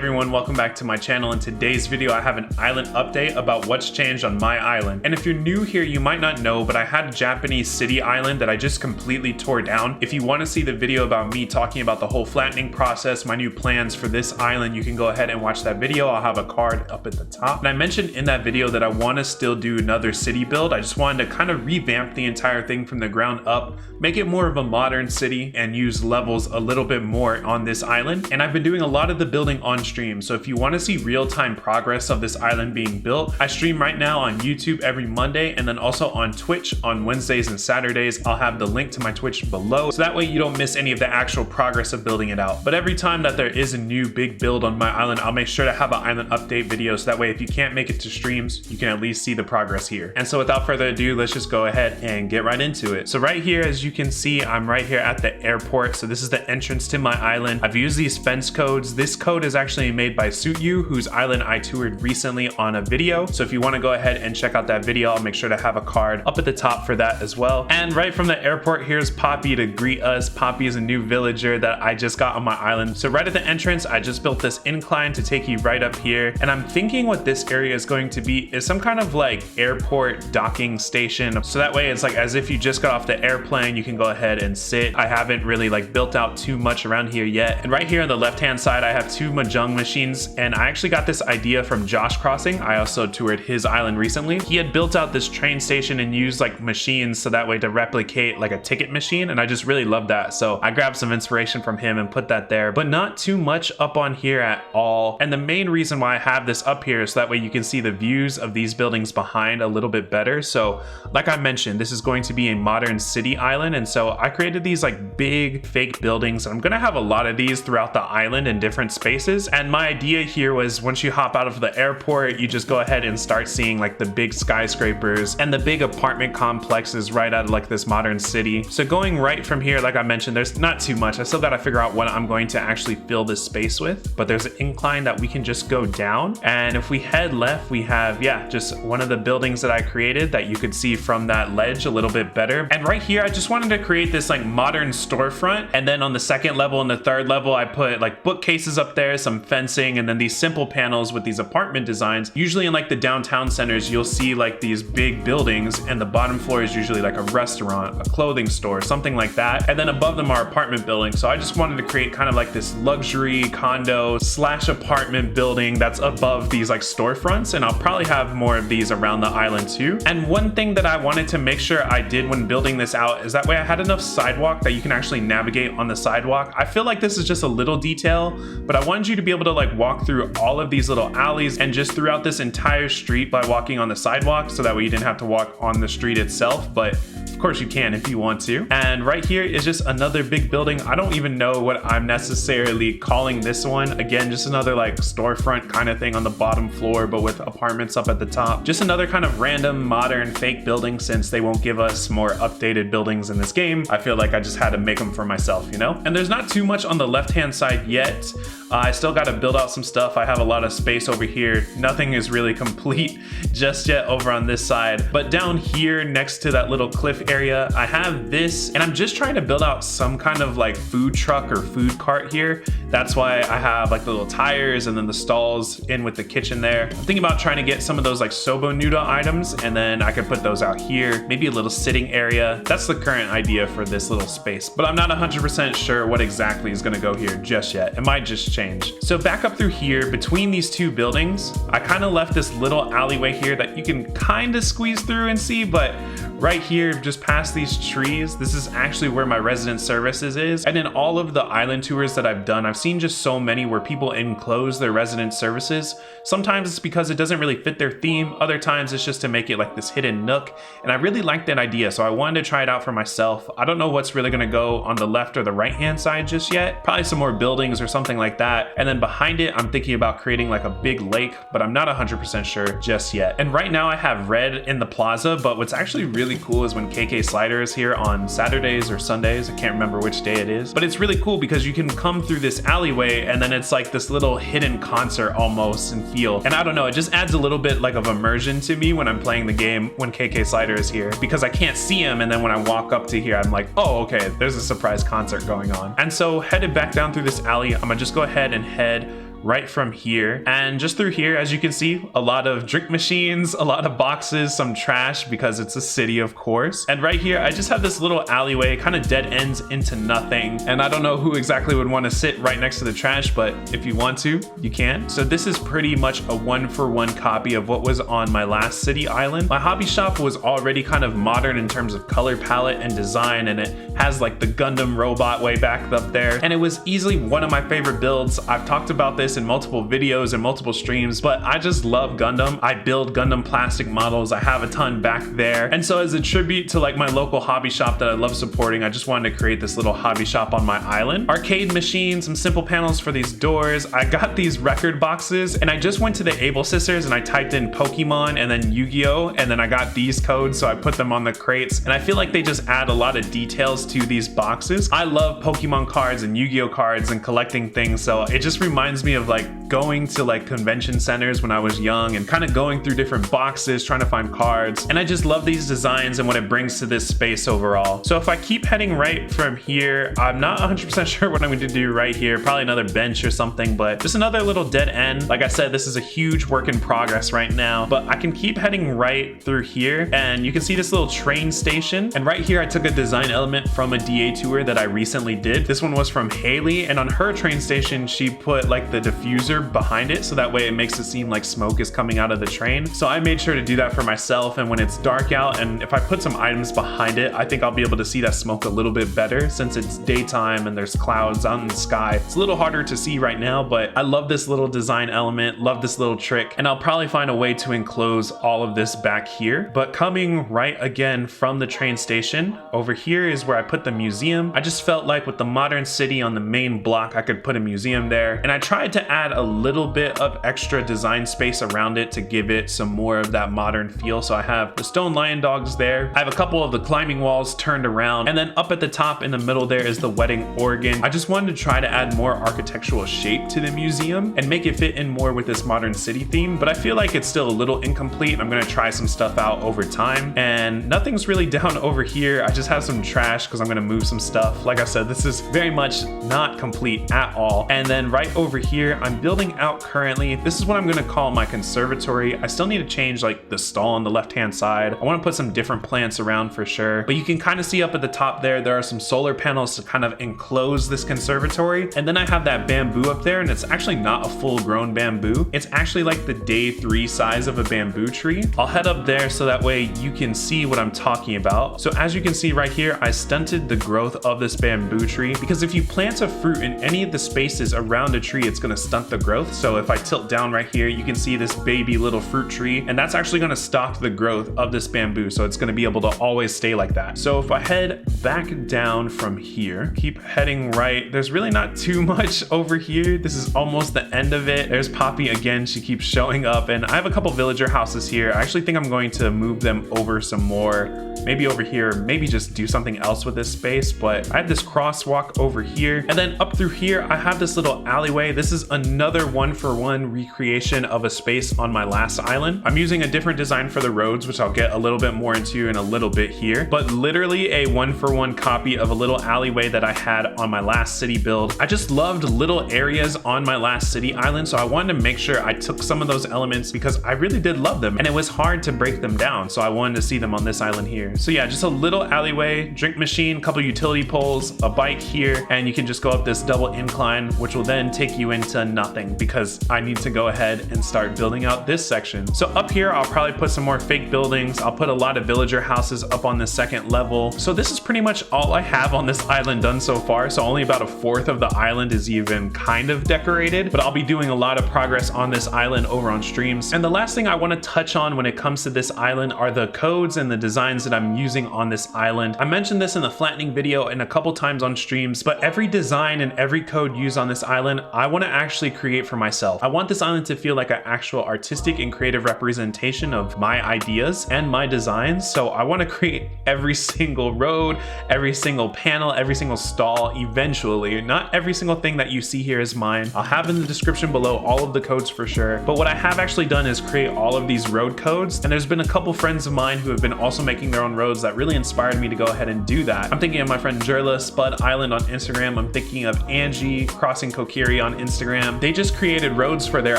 everyone, welcome back to my channel. In today's video I have an island update about what's changed on my island. And if you're new here, you might not know, but I had a Japanese city island that I just completely tore down. If you want to see the video about me talking about the whole flattening process, my new plans for this island, you can go ahead and watch that video. I'll have a card up at the top. And I mentioned in that video that I want to still do another city build. I just wanted to kind of revamp the entire thing from the ground up, make it more of a modern city and use levels a little bit more on this island. And I've been doing a lot of the building on stream, so if you want to see real-time progress of this island being built, I stream right now on YouTube every Monday and then also on Twitch on Wednesdays and Saturdays. I'll have the link to my Twitch below, so that way you don't miss any of the actual progress of building it out. But every time that there is a new big build on my island, I'll make sure to have an island update video, so that way if you can't make it to streams, you can at least see the progress here. And so without further ado, let's just go ahead and get right into it. So right here, as you can see, I'm right here at the airport. So this is the entrance to my island. I've used these fence codes. This code is actually made by Suit You, whose island I toured recently on a video. So if you want to go ahead and check out that video, I'll make sure to have a card up at the top for that as well. And right from the airport, here's Poppy to greet us. Poppy is a new villager that I just got on my island. So right at the entrance, I just built this incline to take you right up here. And I'm thinking what this area is going to be is some kind of like airport docking station. So that way it's like as if you just got off the airplane, you can go ahead and sit. I haven't really like built out too much around here yet. And right here on the left hand side, I have two Mahjong machines, and I actually got this idea from Josh Crossing. I also toured his island recently. He had built out this train station and used like machines so that way to replicate like a ticket machine, and I just really love that. So I grabbed some inspiration from him and put that there, but not too much up on here at all. And the main reason why I have this up here is so that way you can see the views of these buildings behind a little bit better. So like I mentioned, this is going to be a modern city island, and so I created these like big fake buildings. I'm gonna have a lot of these throughout the island in different spaces, and my idea here was once you hop out of the airport, you just go ahead and start seeing like the big skyscrapers and the big apartment complexes right out of like this modern city. So going right from here, like I mentioned, there's not too much. I still gotta figure out what I'm going to actually fill this space with, but there's an incline that we can just go down. And if we head left, we have, yeah, just one of the buildings that I created that you could see from that ledge a little bit better. And right here, I just wanted to create this like modern storefront. And then on the second level and the third level, I put like bookcases up there, some fencing, and then these simple panels with these apartment designs. Usually in like the downtown centers, you'll see like these big buildings, and the bottom floor is usually like a restaurant, a clothing store, something like that. And then above them are apartment buildings. So I just wanted to create kind of like this luxury condo slash apartment building that's above these like storefronts. And I'll probably have more of these around the island too. And one thing that I wanted to make sure I did when building this out is that way I had enough sidewalk that you can actually navigate on the sidewalk. I feel like this is just a little detail, but I wanted you to be able to like walk through all of these little alleys and just throughout this entire street by walking on the sidewalk, so that way you didn't have to walk on the street itself, but of course you can if you want to. And right here is just another big building. I don't even know what I'm necessarily calling this one. Again, just another like storefront kind of thing on the bottom floor, but with apartments up at the top. Just another kind of random modern fake building, since they won't give us more updated buildings in this game. I feel like I just had to make them for myself, you know? And there's not too much on the left-hand side yet. I still got to build out some stuff. I have a lot of space over here. Nothing is really complete just yet over on this side. But down here next to that little cliff area, I have this, and I'm just trying to build out some kind of like food truck or food cart here. That's why I have like the little tires and then the stalls in with the kitchen there. I'm thinking about trying to get some of those like soba noodle items, and then I could put those out here. Maybe a little sitting area. That's the current idea for this little space, but I'm not 100% sure what exactly is gonna go here just yet. It might just change. So back up through here, between these two buildings, I kind of left this little alleyway here that you can kind of squeeze through and see, but right here, just past these trees, this is actually where my resident services is. And in all of the island tours that I've done, I've seen just so many where people enclose their resident services. Sometimes it's because it doesn't really fit their theme. Other times it's just to make it like this hidden nook. And I really like that idea, so I wanted to try it out for myself. I don't know what's really gonna go on the left or the right hand side just yet. Probably some more buildings or something like that. And then behind it, I'm thinking about creating like a big lake, but I'm not 100% sure just yet. And right now I have red in the plaza, but what's actually really cool is when KK Slider is here on Saturdays or Sundays. I can't remember which day it is, but it's really cool because you can come through this alleyway and then it's like this little hidden concert almost and feel. And I don't know, it just adds a little bit like of immersion to me when I'm playing the game when KK Slider is here, because I can't see him, and then when I walk up to here, I'm like, oh, okay, there's a surprise concert going on. And so headed back down through this alley, I'm gonna just go ahead and head right from here. And just through here, as you can see, a lot of drink machines, a lot of boxes, some trash because it's a city, of course. And right here, I just have this little alleyway, kind of dead ends into nothing. And I don't know who exactly would want to sit right next to the trash, but if you want to, you can. So this is pretty much a one-for-one copy of what was on my last city island. My hobby shop was already kind of modern in terms of color palette and design, and it has like the Gundam robot way back up there. And it was easily one of my favorite builds. I've talked about this in multiple videos and multiple streams, but I just love Gundam. I build Gundam plastic models. I have a ton back there. And so as a tribute to like my local hobby shop that I love supporting, I just wanted to create this little hobby shop on my island. Arcade machine, some simple panels for these doors. I got these record boxes, and I just went to the Able Sisters and I typed in Pokemon and then Yu-Gi-Oh! And then I got these codes, so I put them on the crates. And I feel like they just add a lot of details to these boxes. I love Pokemon cards and Yu-Gi-Oh! Cards and collecting things, so it just reminds me of like going to like convention centers when I was young and kind of going through different boxes trying to find cards. And I just love these designs and what it brings to this space overall. So if I keep heading right from here, I'm not 100% sure what I'm going to do right here. Probably another bench or something, but just another little dead end. Like I said, this is a huge work in progress right now, but I can keep heading right through here, and you can see this little train station. And right here, I took a design element from a DA tour that I recently did. This one was from Haley, and on her train station, she put like the diffuser behind it, so that way it makes it seem like smoke is coming out of the train. So I made sure to do that for myself, and when it's dark out and if I put some items behind it, I think I'll be able to see that smoke a little bit better since it's daytime and there's clouds out in the sky. It's a little harder to see right now, but I love this little design element, love this little trick, and I'll probably find a way to enclose all of this back here. But coming right again from the train station, over here is where I put the museum. I just felt like with the modern city on the main block, I could put a museum there, and I tried to add a little bit of extra design space around it to give it some more of that modern feel. So I have the stone lion dogs there. I have a couple of the climbing walls turned around, and then up at the top in the middle there is the wedding organ. I just wanted to try to add more architectural shape to the museum and make it fit in more with this modern city theme, but I feel like it's still a little incomplete. I'm gonna try some stuff out over time, and nothing's really down over here. I just have some trash because I'm gonna move some stuff. Like I said, this is very much not complete at all. And then right over here, I'm building out currently. This is what I'm gonna call my conservatory. I still need to change like the stall on the left-hand side. I wanna put some different plants around for sure, but you can kind of see up at the top there are some solar panels to kind of enclose this conservatory. And then I have that bamboo up there, and it's actually not a full-grown bamboo. It's actually like the day 3 size of a bamboo tree. I'll head up there so that way you can see what I'm talking about. So as you can see right here, I stunted the growth of this bamboo tree because if you plant a fruit in any of the spaces around a tree, it's gonna stunt the growth. So if I tilt down right here, you can see this baby little fruit tree, and that's actually gonna stop the growth of this bamboo. So it's gonna be able to always stay like that. So if I head back down from here, keep heading right, there's really not too much over here. This is almost the end of it. There's Poppy again, she keeps showing up, and I have a couple villager houses here. I actually think I'm going to move them over some more, maybe over here, maybe just do something else with this space. But I have this crosswalk over here, and then up through here I have this little alleyway. This is another one-for-one recreation of a space on my last island. I'm using a different design for the roads, which I'll get a little bit more into in a little bit here, but literally a one-for-one copy of a little alleyway that I had on my last city build. I just loved little areas on my last city island, so I wanted to make sure I took some of those elements because I really did love them, and it was hard to break them down, so I wanted to see them on this island here. So yeah, just a little alleyway, drink machine, couple utility poles, a bike here, and you can just go up this double incline, which will then take you into nothing because I need to go ahead and start building out this section. So up here, I'll probably put some more fake buildings. I'll put a lot of villager houses up on the second level. So this is pretty much all I have on this island done so far. So only about a fourth of the island is even kind of decorated, but I'll be doing a lot of progress on this island over on streams. And the last thing I want to touch on when it comes to this island are the codes and the designs that I'm using on this island. I mentioned this in the flattening video and a couple times on streams, but every design and every code used on this island, I want to actually create for myself. I want this island to feel like an actual artistic and creative representation of my ideas and my designs. So I want to create every single road, every single panel, every single stall eventually. Not every single thing that you see here is mine. I'll have in the description below all of the codes for sure. But what I have actually done is create all of these road codes. And there's been a couple friends of mine who have been also making their own on roads that really inspired me to go ahead and do that. I'm thinking of my friend Jerla, Spud Island on Instagram. I'm thinking of Angie, Crossing Kokiri on Instagram. They just created roads for their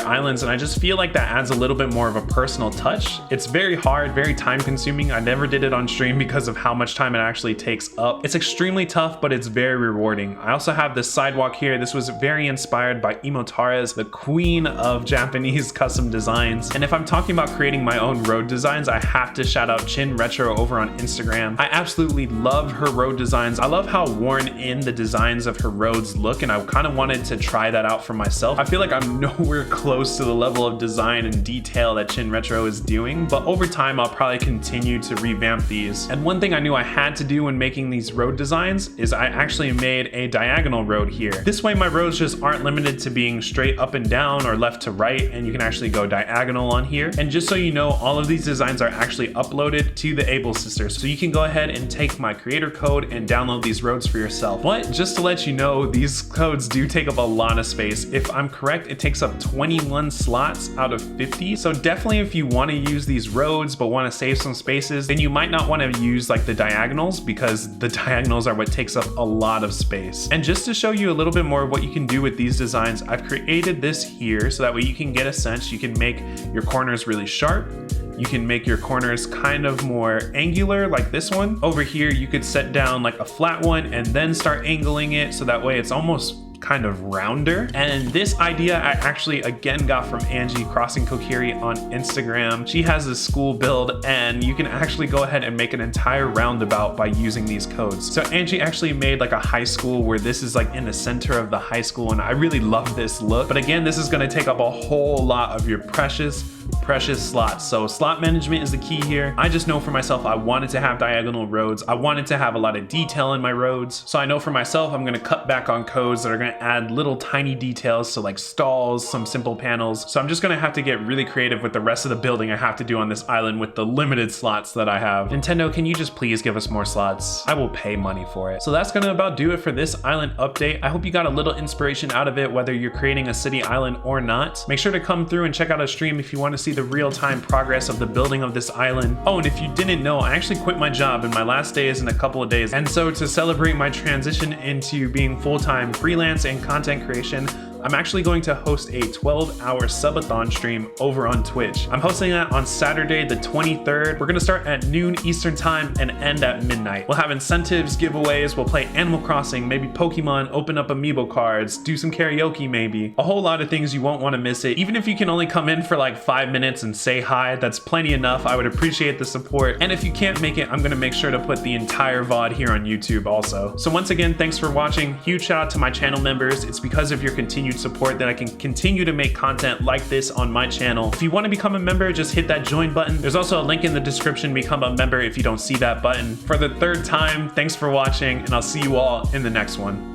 islands, and I just feel like that adds a little bit more of a personal touch. It's very hard, very time consuming. I never did it on stream because of how much time it actually takes up. It's extremely tough, but it's very rewarding. I also have this sidewalk here. This was very inspired by Imotares, the queen of Japanese custom designs. And if I'm talking about creating my own road designs, I have to shout out Chin Retro over on Instagram. I absolutely love her road designs. I love how worn in the designs of her roads look, and I kind of wanted to try that out for myself. I feel like I'm nowhere close to the level of design and detail that Chin Retro is doing, but over time I'll probably continue to revamp these. And one thing I knew I had to do when making these road designs is I actually made a diagonal road here. This way my roads just aren't limited to being straight up and down or left to right, and you can actually go diagonal on here. And just so you know, all of these designs are actually uploaded to the Able Sisters, so you can go ahead and take my creator code and download these roads for yourself. But just to let you know, these codes do take up a lot of space. If I'm correct, it takes up 21 slots out of 50. So definitely if you want to use these roads but want to save some spaces, then you might not want to use like the diagonals, because the diagonals are what takes up a lot of space. And just to show you a little bit more of what you can do with these designs, I've created this here so that way you can get a sense. You can make your corners really sharp. You can make your corners kind of more angular, like this one. Over here, you could set down like a flat one and then start angling it so that way it's almost kind of rounder. And this idea I actually again got from Angie, Crossing Kokiri on Instagram. She has this school build, and you can actually go ahead and make an entire roundabout by using these codes. So Angie actually made like a high school where this is like in the center of the high school, and I really love this look. But again, this is going to take up a whole lot of your precious slots. So slot management is the key here. I just know for myself, I wanted to have diagonal roads. I wanted to have a lot of detail in my roads. So I know for myself, I'm going to cut back on codes that are going to add little tiny details. So like stalls, some simple panels. So I'm just going to have to get really creative with the rest of the building I have to do on this island with the limited slots that I have. Nintendo, can you just please give us more slots? I will pay money for it. So that's going to about do it for this island update. I hope you got a little inspiration out of it, whether you're creating a city island or not. Make sure to come through and check out a stream if you want to see the real-time progress of the building of this island. Oh, and if you didn't know, I actually quit my job and my last day is in a couple of days. And so to celebrate my transition into being full-time freelance and content creation, I'm actually going to host a 12-hour subathon stream over on Twitch. I'm hosting that on Saturday the 23rd. We're gonna start at noon Eastern time and end at midnight. We'll have incentives, giveaways, we'll play Animal Crossing, maybe Pokemon, open up amiibo cards, do some karaoke maybe. A whole lot of things, you won't wanna miss it. Even if you can only come in for like 5 minutes and say hi, that's plenty enough. I would appreciate the support. And if you can't make it, I'm gonna make sure to put the entire VOD here on YouTube also. So once again, thanks for watching. Huge shout out to my channel members. It's because of your continued support that I can continue to make content like this on my channel. If you want to become a member, just hit that join button. There's also a link in the description, become a member if you don't see that button. For the third time, thanks for watching, and I'll see you all in the next one.